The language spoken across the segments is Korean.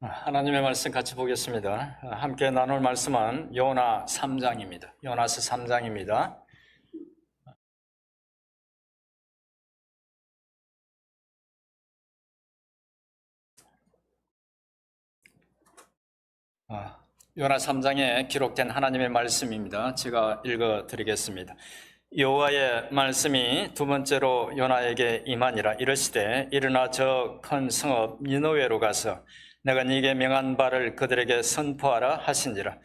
하나님의 말씀 같이 보겠습니다. 함께 나눌 말씀은 요나 3장입니다. 요나서 3장입니다. 요나 3장에 기록된 하나님의 말씀입니다. 제가 읽어드리겠습니다. 여호와의 말씀이 두 번째로 요나에게 임하니라. 이르시되 일어나 저 큰 성읍 니느웨로 가서 내가 네게 명한 바를 그들에게 선포하라 하신지라.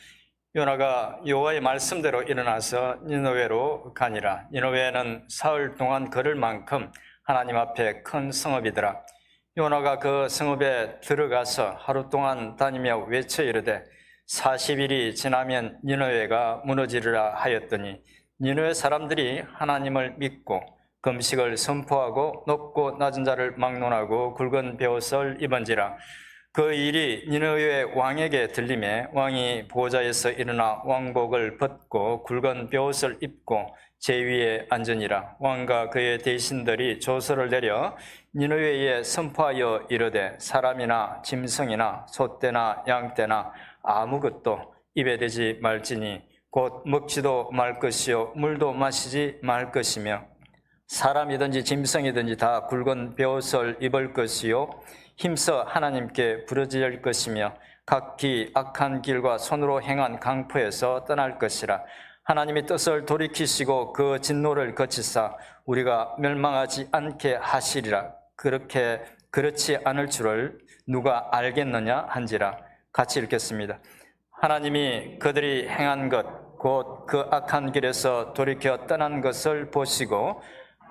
요나가 여호와의 말씀대로 일어나서 니느웨로 가니라. 니느웨는 사흘 동안 걸을 만큼 하나님 앞에 큰 성읍이더라. 요나가 그 성읍에 들어가서 하루 동안 다니며 외쳐 이르되 40일이 지나면 니느웨가 무너지리라 하였더니 니느웨 사람들이 하나님을 믿고 금식을 선포하고 높고 낮은 자를 막론하고 굵은 베옷을 입은지라. 그 일이 니느웨 왕에게 들림에 왕이 보좌에서 일어나 왕복을 벗고 굵은 베옷을 입고 제위에 앉으니라. 왕과 그의 대신들이 조서를 내려 니느웨에 선포하여 이르되 사람이나 짐승이나 소떼나 양떼나 아무것도 입에 대지 말지니 곧 먹지도 말 것이요 물도 마시지 말 것이며 사람이든지 짐승이든지 다 굵은 베옷을 입을 것이요 힘써 하나님께 부르짖을 것이며 각기 악한 길과 손으로 행한 강포에서 떠날 것이라. 하나님의 뜻을 돌이키시고 그 진노를 거치사 우리가 멸망하지 않게 하시리라. 그렇지 않을 줄을 누가 알겠느냐 한지라. 같이 읽겠습니다. 하나님이 그들이 행한 것 곧 그 악한 길에서 돌이켜 떠난 것을 보시고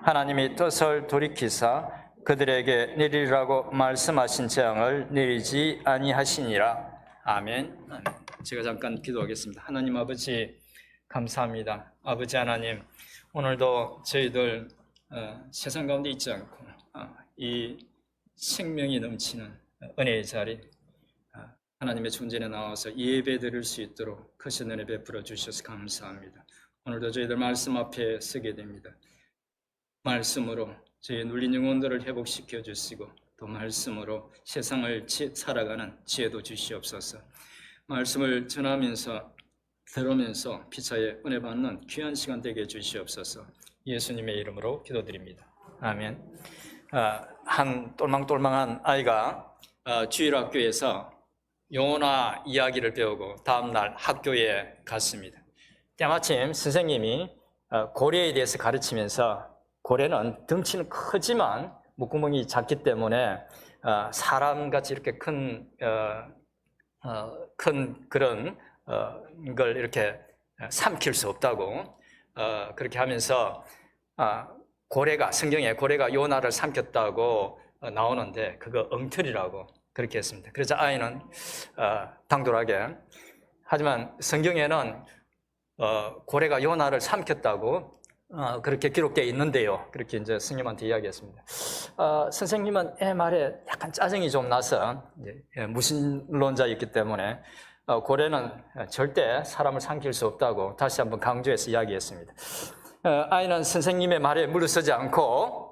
하나님이 뜻을 돌이키사 그들에게 내리라고 말씀하신 재앙을 내리지 아니하시니라. 아멘. 제가 잠깐 기도하겠습니다. 하나님 아버지 감사합니다. 아버지 하나님, 오늘도 저희들 세상 가운데 있지 않고 이 생명이 넘치는 은혜의 자리 하나님의 존재에 나와서 예배 드릴 수 있도록 크신 은혜 베풀어 주셔서 감사합니다. 오늘도 저희들 말씀 앞에 서게 됩니다. 말씀으로 저희의 눌린 영혼들을 회복시켜 주시고 또 말씀으로 세상을 살아가는 지혜도 주시옵소서. 말씀을 전하면서 들으면서 피차에 은혜 받는 귀한 시간 되게 해주시옵소서. 예수님의 이름으로 기도드립니다. 아멘. 한 똘망똘망한 아이가 주일학교에서 요나 이야기를 배우고 다음날 학교에 갔습니다. 때마침 선생님이 고래에 대해서 가르치면서 고래는 덩치는 크지만 목구멍이 작기 때문에 사람같이 이렇게 큰 그런 걸 이렇게 삼킬 수 없다고 그렇게 하면서 고래가 성경에 고래가 요나를 삼켰다고 나오는데 그거 엉터리라고 그렇게 했습니다. 그래서 아이는 당돌하게, 하지만 성경에는 고래가 요나를 삼켰다고 그렇게 기록되어 있는데요. 그렇게 이제 스님한테 이야기했습니다. 선생님은 애 말에 약간 짜증이 좀 나서 무신론자였기 때문에 고래는 절대 사람을 삼킬 수 없다고 다시 한번 강조해서 이야기했습니다. 아이는 선생님의 말에 물러서지 않고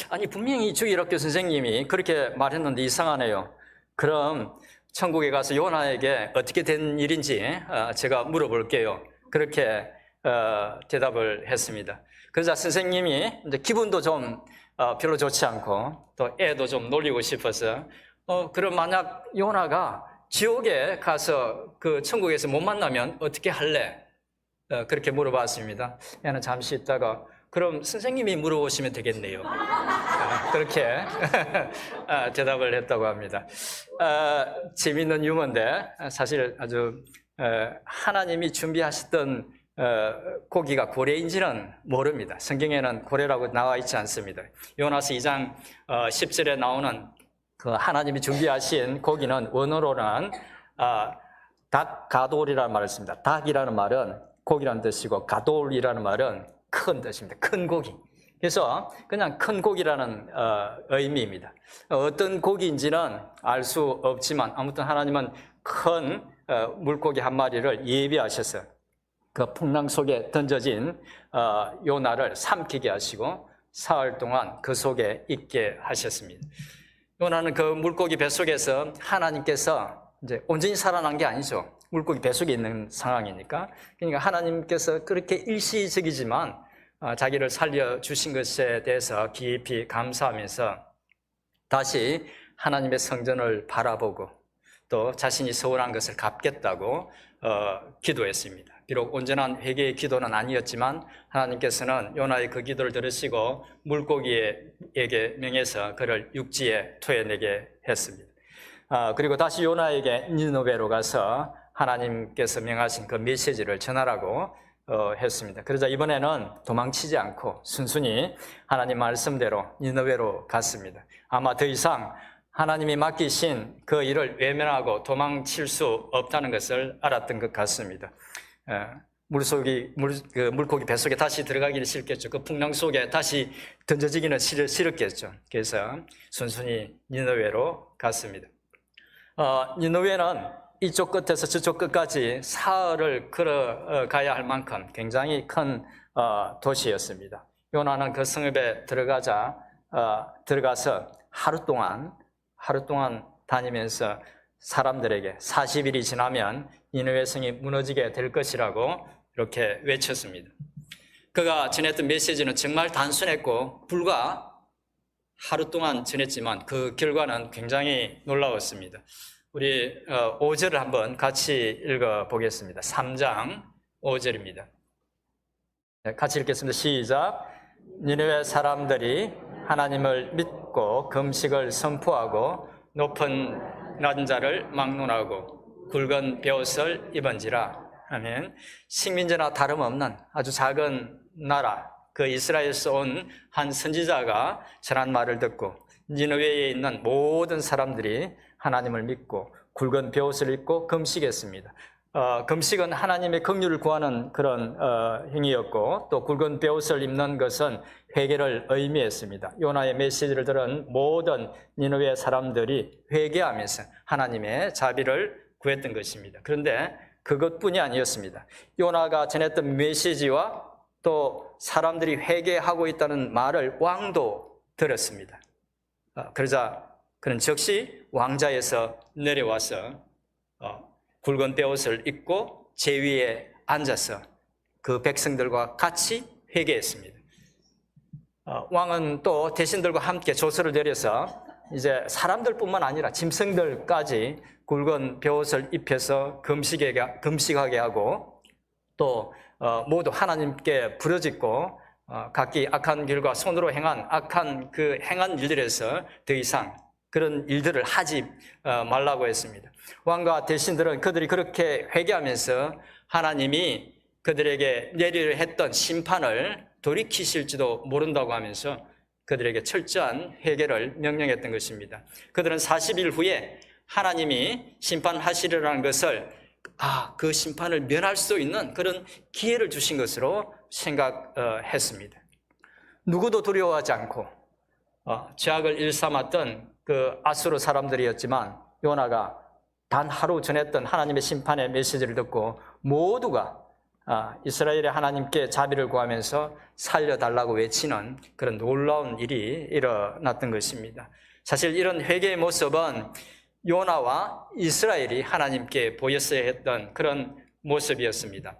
아니 분명히 주일학교 선생님이 그렇게 말했는데 이상하네요. 그럼 천국에 가서 요나에게 어떻게 된 일인지 제가 물어볼게요. 그렇게 대답을 했습니다. 그러자 선생님이 이제 기분도 좀 별로 좋지 않고 또 애도 좀 놀리고 싶어서 그럼 만약 요나가 지옥에 가서 그 천국에서 못 만나면 어떻게 할래? 그렇게 물어봤습니다. 애는 잠시 있다가 그럼 선생님이 물어보시면 되겠네요. 그렇게 대답을 했다고 합니다. 재미있는 유머인데 사실 아주 하나님이 준비하셨던 고기가 고래인지는 모릅니다. 성경에는 고래라고 나와 있지 않습니다. 요나서 2장 10절에 나오는 그 하나님이 준비하신 고기는 원어로는 닭 가돌이라는 말을 씁니다. 닭이라는 말은 고기라는 뜻이고 가돌이라는 말은 큰 뜻입니다. 큰 고기. 그래서 그냥 큰 고기라는 의미입니다. 어떤 고기인지는 알 수 없지만 아무튼 하나님은 큰 물고기 한 마리를 예비하셔서 그 풍랑 속에 던져진 요나를 삼키게 하시고 사흘 동안 그 속에 있게 하셨습니다. 요나는 그 물고기 뱃속에서 하나님께서 이제 온전히 살아난 게 아니죠. 물고기 뱃속에 있는 상황이니까. 그러니까 하나님께서 그렇게 일시적이지만 자기를 살려주신 것에 대해서 깊이 감사하면서 다시 하나님의 성전을 바라보고 또 자신이 서운한 것을 갚겠다고 기도했습니다. 비록 온전한 회개의 기도는 아니었지만 하나님께서는 요나의 그 기도를 들으시고 물고기에게 명해서 그를 육지에 토해내게 했습니다. 그리고 다시 요나에게 니느웨로 가서 하나님께서 명하신 그 메시지를 전하라고 했습니다. 그러자 이번에는 도망치지 않고 순순히 하나님 말씀대로 니느웨로 갔습니다. 아마 더 이상 하나님이 맡기신 그 일을 외면하고 도망칠 수 없다는 것을 알았던 것 같습니다. 물고기 뱃속에 다시 들어가기는 싫겠죠. 그 풍랑 속에 다시 던져지기는 싫었겠죠. 그래서 순순히 니느웨로 갔습니다. 니느웨는 이쪽 끝에서 저쪽 끝까지 사흘을 걸어가야 할 만큼 굉장히 큰 도시였습니다. 요나는 그 성읍에 들어가서 하루 동안 다니면서 사람들에게 40일이 지나면 니느웨 성이 무너지게 될 것이라고 이렇게 외쳤습니다. 그가 전했던 메시지는 정말 단순했고 불과 하루 동안 전했지만 그 결과는 굉장히 놀라웠습니다. 우리 5절을 한번 같이 읽어보겠습니다. 3장 5절입니다. 같이 읽겠습니다. 시작. 니느웨 사람들이 하나님을 믿고 금식을 선포하고 높은 난자를 막론하고 굵은 베옷을 입은지라. 아멘. 식민지나 다름없는 아주 작은 나라 그 이스라엘에서 온 한 선지자가 전한 말을 듣고 니느웨에 있는 모든 사람들이 하나님을 믿고 굵은 베옷을 입고 금식했습니다. 금식은 하나님의 긍휼을 구하는 그런 행위였고 또 굵은 베옷을 입는 것은 회개를 의미했습니다. 요나의 메시지를 들은 모든 니느웨 사람들이 회개하면서 하나님의 자비를 구했던 것입니다. 그런데 그것뿐이 아니었습니다. 요나가 전했던 메시지와 또 사람들이 회개하고 있다는 말을 왕도 들었습니다. 그러자 그는 즉시 왕자에서 내려와서 굵은 베옷을 입고 제위에 앉아서 그 백성들과 같이 회개했습니다. 왕은 또 대신들과 함께 조서를 내려서 이제 사람들뿐만 아니라 짐승들까지 굵은 베옷을 입혀서 금식하게 하고 또 모두 하나님께 부르짖고 각기 악한 길과 손으로 행한 악한 그 행한 일들에서 더 이상 그런 일들을 하지 말라고 했습니다. 왕과 대신들은 그들이 그렇게 회개하면서 하나님이 그들에게 내리려 했던 심판을 돌이키실지도 모른다고 하면서 그들에게 철저한 회개를 명령했던 것입니다. 그들은 40일 후에 하나님이 심판하시리라는 것을 그 심판을 면할 수 있는 그런 기회를 주신 것으로 생각했습니다. 누구도 두려워하지 않고 죄악을 일삼았던 그 아수르 사람들이었지만 요나가 단 하루 전했던 하나님의 심판의 메시지를 듣고 모두가 이스라엘의 하나님께 자비를 구하면서 살려달라고 외치는 그런 놀라운 일이 일어났던 것입니다. 사실 이런 회개의 모습은 요나와 이스라엘이 하나님께 보였어야 했던 그런 모습이었습니다.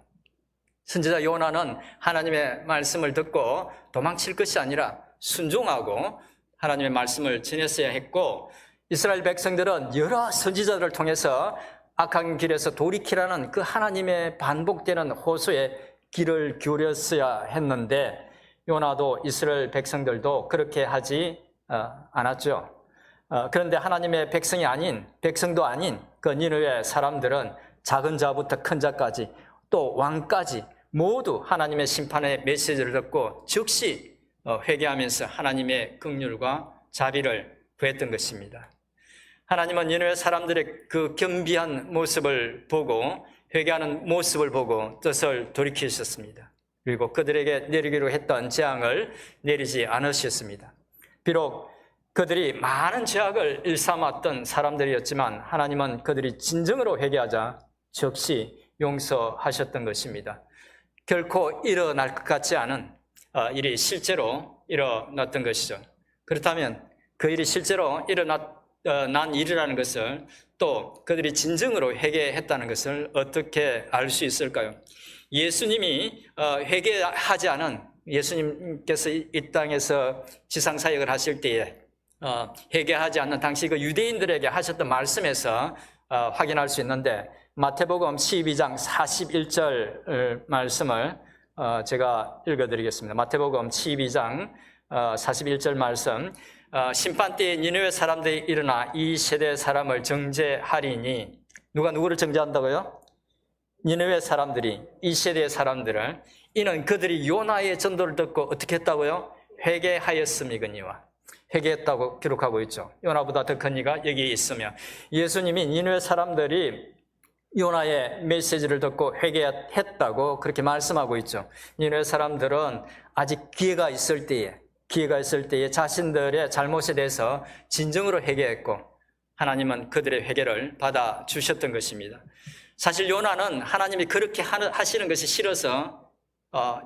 선지자 요나는 하나님의 말씀을 듣고 도망칠 것이 아니라 순종하고 하나님의 말씀을 전했어야 했고 이스라엘 백성들은 여러 선지자들을 통해서 악한 길에서 돌이키라는 그 하나님의 반복되는 호소에 귀를 기울였어야 했는데 요나도 이스라엘 백성들도 그렇게 하지 않았죠. 그런데 하나님의 백성도 아닌 그 니느웨 사람들은 작은 자부터 큰 자까지 또 왕까지 모두 하나님의 심판의 메시지를 듣고 즉시 회개하면서 하나님의 긍휼과 자비를 구했던 것입니다. 하나님은 니느웨 사람들의 그 겸비한 모습을 보고 회개하는 모습을 보고 뜻을 돌이키셨습니다. 그리고 그들에게 내리기로 했던 재앙을 내리지 않으셨습니다. 비록 그들이 많은 죄악을 일삼았던 사람들이었지만 하나님은 그들이 진정으로 회개하자 즉시 용서하셨던 것입니다. 결코 일어날 것 같지 않은 일이 실제로 일어났던 것이죠. 그렇다면 그 일이 실제로 난 일이라는 것을 또 그들이 진정으로 회개했다는 것을 어떻게 알 수 있을까요? 예수님이 회개하지 않은 예수님께서 이 땅에서 지상사역을 하실 때에 회개하지 않는 당시 그 유대인들에게 하셨던 말씀에서 확인할 수 있는데 마태복음 12장 41절 말씀을 제가 읽어드리겠습니다. 마태복음 12장 41절 말씀 심판 때에 니느웨 사람들이 일어나 이 세대 사람을 정죄하리니 누가 누구를 정죄한다고요? 니느웨 사람들이 이 세대의 사람들을 이는 그들이 요나의 전도를 듣고 어떻게 했다고요? 회개하였음이거니와 회개했다고 기록하고 있죠. 요나보다 더 큰 이가 여기 있으며 예수님이 니느웨 사람들이 요나의 메시지를 듣고 회개했다고 그렇게 말씀하고 있죠. 니느웨 사람들은 아직 기회가 있을 때에 자신들의 잘못에 대해서 진정으로 회개했고 하나님은 그들의 회개를 받아주셨던 것입니다. 사실 요나는 하나님이 그렇게 하시는 것이 싫어서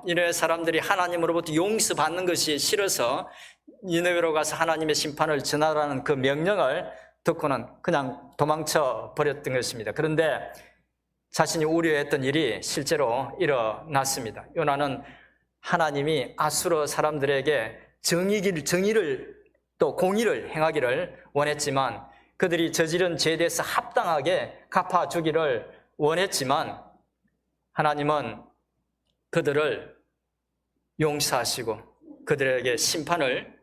니느웨 사람들이 하나님으로부터 용서받는 것이 싫어서 니느웨로 가서 하나님의 심판을 전하라는 그 명령을 듣고는 그냥 도망쳐 버렸던 것입니다. 그런데 자신이 우려했던 일이 실제로 일어났습니다. 요나는 하나님이 아수르 사람들에게 정의를 또 공의를 행하기를 원했지만 그들이 저지른 죄에 대해서 합당하게 갚아주기를 원했지만 하나님은 그들을 용서하시고 그들에게 심판을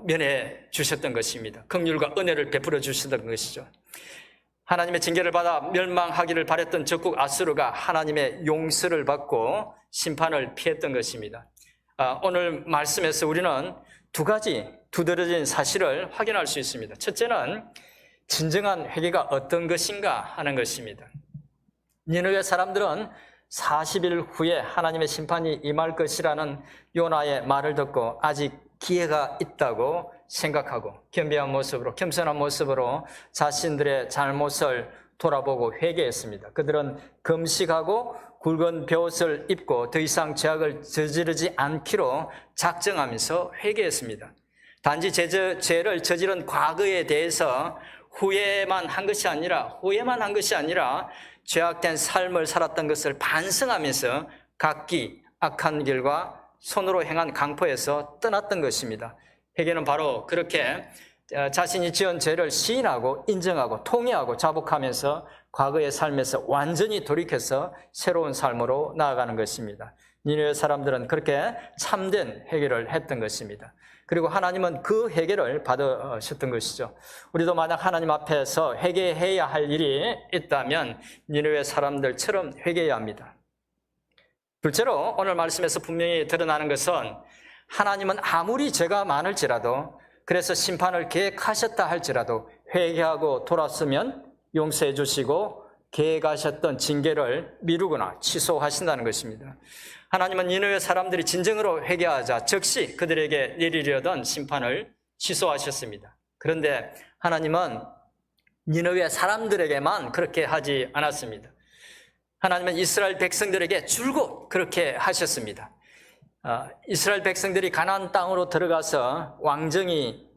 면해 주셨던 것입니다. 긍휼과 은혜를 베풀어 주셨던 것이죠. 하나님의 징계를 받아 멸망하기를 바랬던 적국 아수르가 하나님의 용서를 받고 심판을 피했던 것입니다. 오늘 말씀에서 우리는 두 가지 두드러진 사실을 확인할 수 있습니다. 첫째는 진정한 회개가 어떤 것인가 하는 것입니다. 니느웨 사람들은 40일 후에 하나님의 심판이 임할 것이라는 요나의 말을 듣고 아직 기회가 있다고 생각하고 겸비한 모습으로 겸손한 모습으로 자신들의 잘못을 돌아보고 회개했습니다. 그들은 금식하고 굵은 벼옷을 입고 더 이상 죄악을 저지르지 않기로 작정하면서 회개했습니다. 단지 죄를 저지른 과거에 대해서 후회만 한 것이 아니라 죄악된 삶을 살았던 것을 반성하면서 각기 악한 길과 손으로 행한 강포에서 떠났던 것입니다. 회개는 바로 그렇게 자신이 지은 죄를 시인하고 인정하고 통회하고 자복하면서 과거의 삶에서 완전히 돌이켜서 새로운 삶으로 나아가는 것입니다. 니느웨 사람들은 그렇게 참된 회개를 했던 것입니다. 그리고 하나님은 그 회개를 받으셨던 것이죠. 우리도 만약 하나님 앞에서 회개해야 할 일이 있다면 니느웨 사람들처럼 회개해야 합니다. 둘째로 오늘 말씀에서 분명히 드러나는 것은 하나님은 아무리 죄가 많을지라도 그래서 심판을 계획하셨다 할지라도 회개하고 돌았으면 용서해 주시고 계획하셨던 징계를 미루거나 취소하신다는 것입니다. 하나님은 니느웨 사람들이 진정으로 회개하자 즉시 그들에게 내리려던 심판을 취소하셨습니다. 그런데 하나님은 니느웨 사람들에게만 그렇게 하지 않았습니다. 하나님은 이스라엘 백성들에게 줄곧 그렇게 하셨습니다. 이스라엘 백성들이 가나안 땅으로 들어가서 왕정이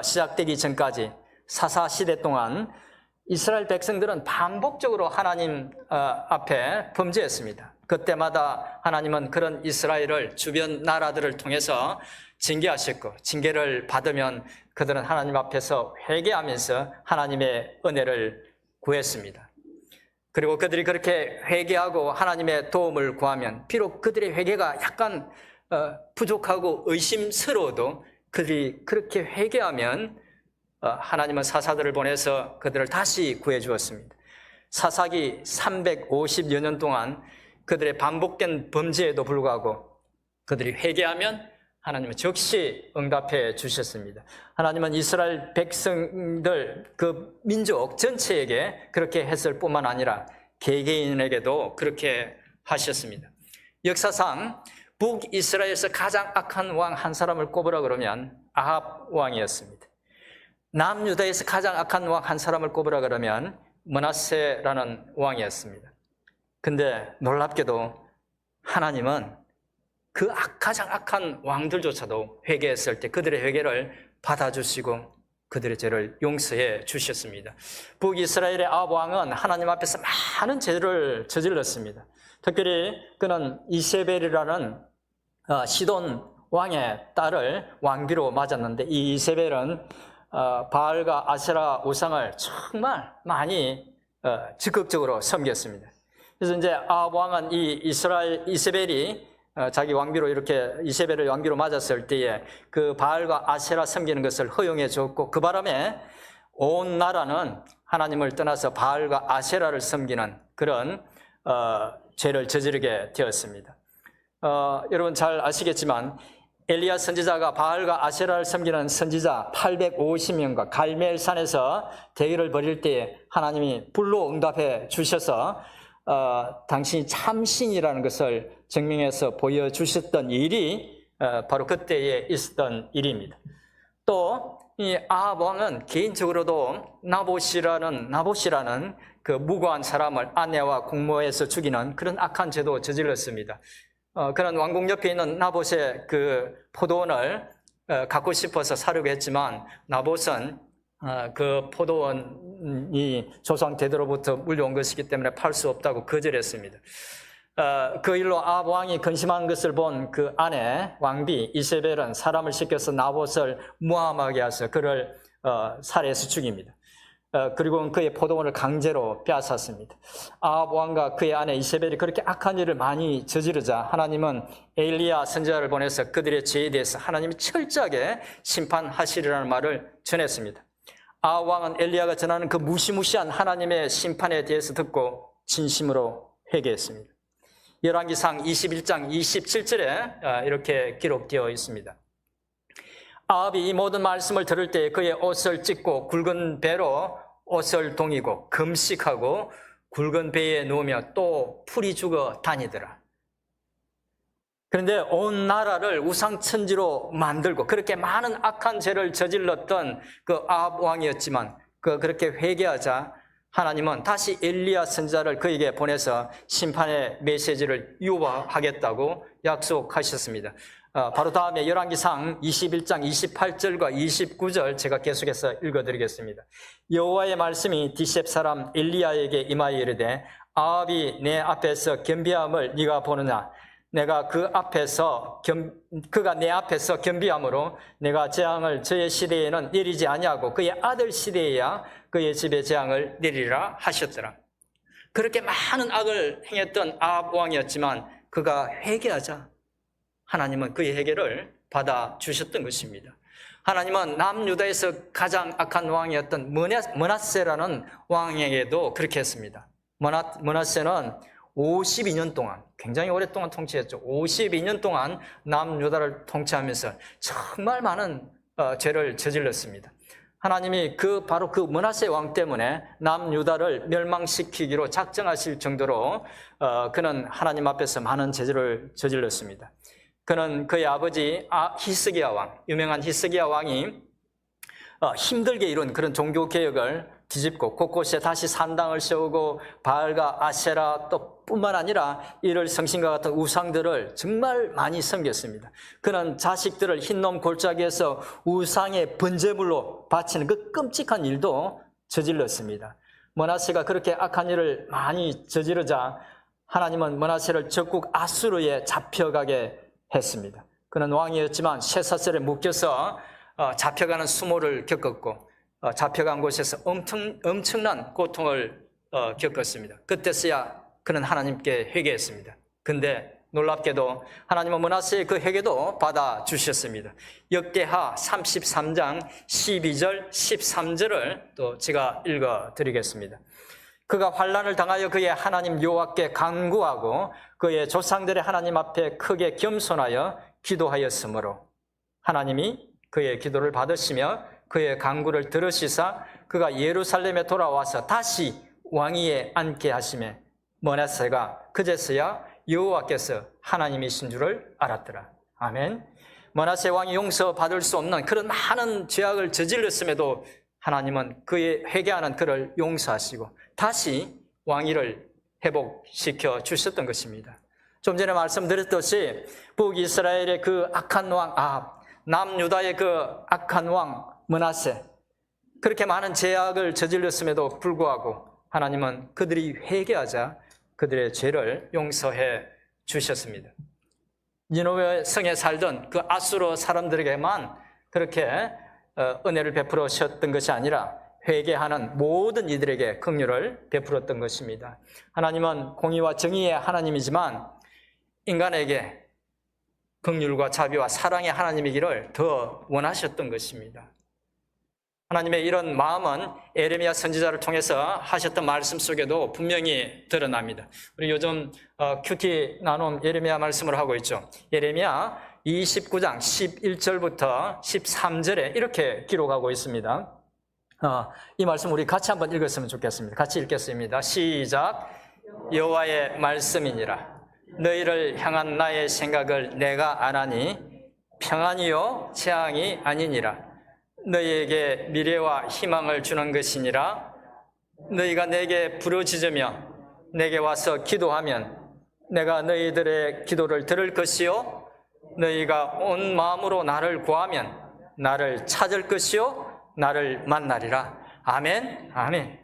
시작되기 전까지 사사시대 동안 이스라엘 백성들은 반복적으로 하나님 앞에 범죄했습니다. 그때마다 하나님은 그런 이스라엘을 주변 나라들을 통해서 징계하셨고 징계를 받으면 그들은 하나님 앞에서 회개하면서 하나님의 은혜를 구했습니다. 그리고 그들이 그렇게 회개하고 하나님의 도움을 구하면 비록 그들의 회개가 약간 부족하고 의심스러워도 그들이 그렇게 회개하면 하나님은 사사들을 보내서 그들을 다시 구해 주었습니다. 사사기 350여 년 동안 그들의 반복된 범죄에도 불구하고 그들이 회개하면 하나님은 즉시 응답해 주셨습니다. 하나님은 이스라엘 백성들 그 민족 전체에게 그렇게 했을 뿐만 아니라 개개인에게도 그렇게 하셨습니다. 역사상 북이스라엘에서 가장 악한 왕 한 사람을 꼽으라 그러면 아합 왕이었습니다. 남유다에서 가장 악한 왕 한 사람을 꼽으라 그러면 므낫세라는 왕이었습니다. 근데 놀랍게도 하나님은 그 가장 악한 왕들조차도 회개했을 때 그들의 회개를 받아주시고 그들의 죄를 용서해 주셨습니다. 북이스라엘의 아합 왕은 하나님 앞에서 많은 죄를 저질렀습니다. 특별히 그는 이세벨이라는 시돈 왕의 딸을 왕비로 맞았는데, 이 이세벨은 바알과 아세라 우상을 정말 많이 적극적으로 섬겼습니다. 그래서 이제 아합 왕은 이 이세벨이 자기 왕비로 이렇게 이세벨을 왕비로 맞았을 때에 그 바알과 아세라 섬기는 것을 허용해 줬고, 그 바람에 온 나라는 하나님을 떠나서 바알과 아세라를 섬기는 그런 죄를 저지르게 되었습니다. 여러분 잘 아시겠지만 엘리야 선지자가 바알과 아세라를 섬기는 선지자 850명과 갈멜산에서 대결을 벌일 때에 하나님이 불로 응답해 주셔서 당신이 참신이라는 것을 증명해서 보여주셨던 일이 바로 그때에 있었던 일입니다. 또 이 아합 왕은 개인적으로도 나봇이라는 그 무고한 사람을 아내와 공모해서 죽이는 그런 악한 죄도 저질렀습니다. 그는 왕궁 옆에 있는 나봇의 그 포도원을 갖고 싶어서 사려고 했지만, 나봇은 그 포도원이 조상 대대로부터 물려온 것이기 때문에 팔 수 없다고 거절했습니다. 그 일로 아합 왕이 근심한 것을 본 그 아내 왕비 이세벨은 사람을 시켜서 나봇을 무함하게 해서 그를 살해해서 죽입니다. 그리고 그의 포도원을 강제로 빼앗았습니다. 아합 왕과 그의 아내 이세벨이 그렇게 악한 일을 많이 저지르자 하나님은 엘리야 선지자를 보내서 그들의 죄에 대해서 하나님이 철저하게 심판하시리라는 말을 전했습니다. 아합 왕은 엘리야가 전하는 그 무시무시한 하나님의 심판에 대해서 듣고 진심으로 회개했습니다. 열왕기상 21장 27절에 이렇게 기록되어 있습니다. 아합이 이 모든 말씀을 들을 때 그의 옷을 찢고 굵은 배로 옷을 동이고 금식하고 굵은 배에 누우며 또 풀이 죽어 다니더라. 그런데 온 나라를 우상천지로 만들고 그렇게 많은 악한 죄를 저질렀던 그 아합 왕이었지만, 그렇게 회개하자 하나님은 다시 엘리야 선지자를 그에게 보내서 심판의 메시지를 유보하겠다고 약속하셨습니다. 바로 다음에 열왕기상 21장 28절과 29절 제가 계속해서 읽어드리겠습니다. 여호와의 말씀이 디셉 사람 엘리야에게 임하여 이르되, 아합이 내 앞에서 겸비함을 네가 보느냐? 내가 그가 내 앞에서 겸비함으로 내가 재앙을 저의 시대에는 내리지 아니하고 그의 아들 시대에야 그의 집에 재앙을 내리라 하셨더라. 그렇게 많은 악을 행했던 아합 왕이었지만 그가 회개하자 하나님은 그의 회개를 받아주셨던 것입니다. 하나님은 남유다에서 가장 악한 왕이었던 므낫세라는 왕에게도 그렇게 했습니다. 므낫세는 52년 동안, 굉장히 오랫동안 통치했죠. 52년 동안 남유다를 통치하면서 정말 많은 죄를 저질렀습니다. 하나님이 바로 그 므낫세 왕 때문에 남유다를 멸망시키기로 작정하실 정도로 그는 하나님 앞에서 많은 죄를 저질렀습니다. 그는 그의 아버지 히스기야 왕, 유명한 히스기야 왕이 힘들게 이룬 그런 종교개혁을 뒤집고 곳곳에 다시 산당을 세우고 바알과 아세라 또 뿐만 아니라 이를 성신과 같은 우상들을 정말 많이 섬겼습니다. 그는 자식들을 흰놈 골짜기에서 우상의 번제물로 바치는 그 끔찍한 일도 저질렀습니다. 므낫세가 그렇게 악한 일을 많이 저지르자 하나님은 므낫세를 적국 아수르에 잡혀가게 했습니다. 그는 왕이었지만 쇠사슬에 묶여서 잡혀가는 수모를 겪었고 잡혀간 곳에서 엄청난 고통을 겪었습니다. 그때서야 그는 하나님께 회개했습니다. 근데 놀랍게도 하나님은 므낫세의 그 회개도 받아주셨습니다. 역대하 33장 12절 13절을 또 제가 읽어드리겠습니다. 그가 환난을 당하여 그의 하나님 여호와께 간구하고 그의 조상들의 하나님 앞에 크게 겸손하여 기도하였으므로 하나님이 그의 기도를 받으시며 그의 간구를 들으시사 그가 예루살렘에 돌아와서 다시 왕위에 앉게 하시매 므낫세가 그제서야 여호와께서 하나님이신 줄을 알았더라. 아멘. 므낫세 왕이 용서받을 수 없는 그런 많은 죄악을 저질렀음에도 하나님은 그의 회개하는 그를 용서하시고 다시 왕위를 회복시켜 주셨던 것입니다. 좀 전에 말씀드렸듯이 북이스라엘의 그 악한 왕 아합, 남유다의 그 악한 왕 므낫세, 그렇게 많은 죄악을 저질렀음에도 불구하고 하나님은 그들이 회개하자 그들의 죄를 용서해 주셨습니다. 니느웨 성에 살던 그 아수르 사람들에게만 그렇게 은혜를 베풀으셨던 것이 아니라 회개하는 모든 이들에게 긍휼을 베풀었던 것입니다. 하나님은 공의와 정의의 하나님이지만 인간에게 긍휼과 자비와 사랑의 하나님이기를 더 원하셨던 것입니다. 하나님의 이런 마음은 예레미야 선지자를 통해서 하셨던 말씀 속에도 분명히 드러납니다. 우리 요즘 큐티 나눔 예레미야 말씀을 하고 있죠. 예레미야 29장 11절부터 13절에 이렇게 기록하고 있습니다. 이 말씀 우리 같이 한번 읽었으면 좋겠습니다. 같이 읽겠습니다. 시작. 여호와의 말씀이니라. 너희를 향한 나의 생각을 내가 아나니 평안이요 재앙이 아니니라. 너희에게 미래와 희망을 주는 것이니라. 너희가 내게 부르짖으며 내게 와서 기도하면 내가 너희들의 기도를 들을 것이요 너희가 온 마음으로 나를 구하면 나를 찾을 것이요 나를 만나리라. 아멘. 아멘.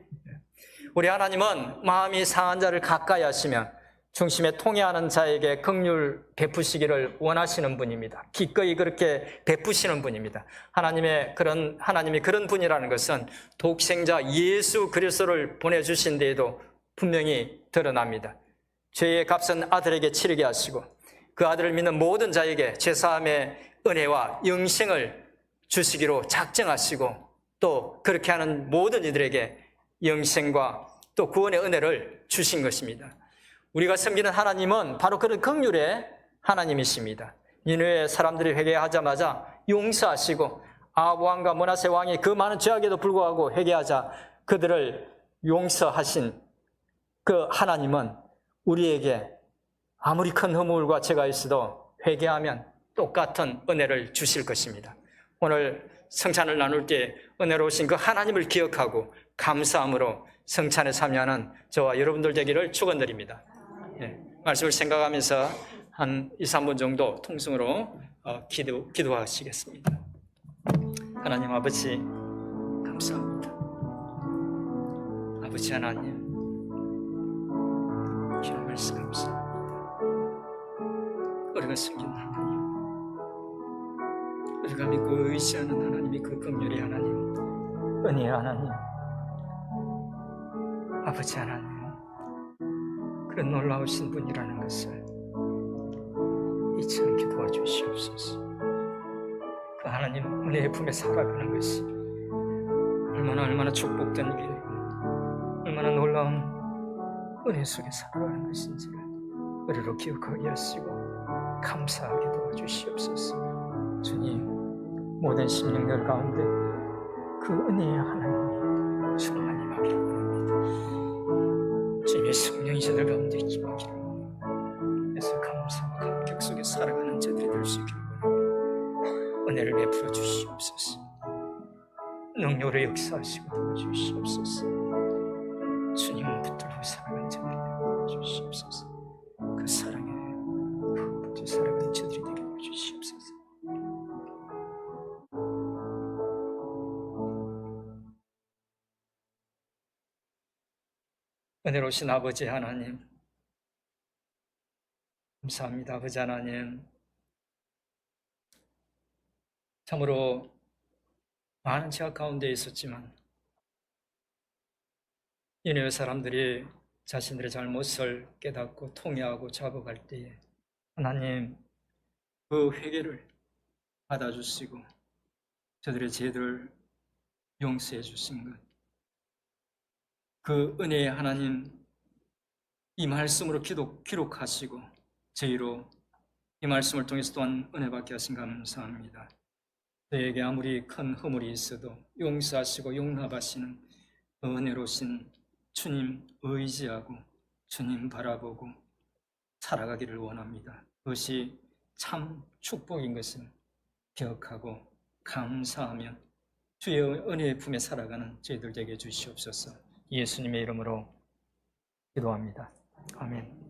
우리 하나님은 마음이 상한 자를 가까이 하시며 중심에 통해하는 자에게 긍휼 베푸시기를 원하시는 분입니다. 기꺼이 그렇게 베푸시는 분입니다. 하나님이 그런 분이라는 것은 독생자 예수 그리스도를 보내주신 데에도 분명히 드러납니다. 죄의 값은 아들에게 치르게 하시고 그 아들을 믿는 모든 자에게 죄사함의 은혜와 영생을 주시기로 작정하시고 또 그렇게 하는 모든 이들에게 영생과 또 구원의 은혜를 주신 것입니다. 우리가 섬기는 하나님은 바로 그런 긍휼의 하나님이십니다. 니느웨 사람들이 회개하자마자 용서하시고 아합 왕과 므낫세 왕이 그 많은 죄악에도 불구하고 회개하자 그들을 용서하신 그 하나님은 우리에게 아무리 큰 허물과 죄가 있어도 회개하면 똑같은 은혜를 주실 것입니다. 오늘 성찬을 나눌 때 은혜로우신 그 하나님을 기억하고 감사함으로 성찬에 참여하는 저와 여러분들 되기를 축원드립니다. 말씀을 생각하면서 한 2, 3분 정도 통성으로 기도하시겠습니다. 하나님 아버지 감사합니다. 아버지 하나님 기름 말씀 감사합니다. 우리가 섬기는 하나님, 우리가 믿고 의지하는 하나님이 그 긍휼의 하나님, 은혜의 하나님, 아버지 하나님, 그런 놀라우신 분이라는 것을 이처럼 기도해 주시옵소서. 그 하나님 은혜의 품에 살아가는 것이 얼마나 축복된 일이고 얼마나 놀라운 은혜 속에 살아가는 것인지를 우리로 기억하게 하시고 감사하게 도와주시옵소서. 주님, 모든 심령들 가운데 그 은혜의 하나님이 충만히 임하기를 원합니다. 주님의 성령이 저들 가운데 임하기를 원합니다. 그래서 감사와 감격 속에 살아가는 자들이 될 수 있기를 원합니다. 은혜를 베풀어 주시옵소서. 능력으로 역사하시고 도와주시옵소서. 주님을 붙들고 살아가는 자들이 되게 주시옵소서. 그 사랑에 붙들고 살아가는 자들이 되게 주시옵소서. 은혜로우신 아버지 하나님 감사합니다. 아버지 하나님, 참으로 많은 죄악 가운데 있었지만 니느웨 사람들이 자신들의 잘못을 깨닫고 통회하고 작업할 때에 하나님 그 회개를 받아주시고 저들의 죄들을 용서해 주신 것, 그 은혜의 하나님, 이 말씀으로 기록하시고 저희로 이 말씀을 통해서 또한 은혜 받게 하신 감사합니다. 저에게 아무리 큰 허물이 있어도 용서하시고 용납하시는 은혜로우신 주님 의지하고 주님 바라보고 살아가기를 원합니다. 그것이 참 축복인 것을 기억하고 감사하며 주의 은혜의 품에 살아가는 저희들 되게 해주시옵소서. 예수님의 이름으로 기도합니다. 아멘.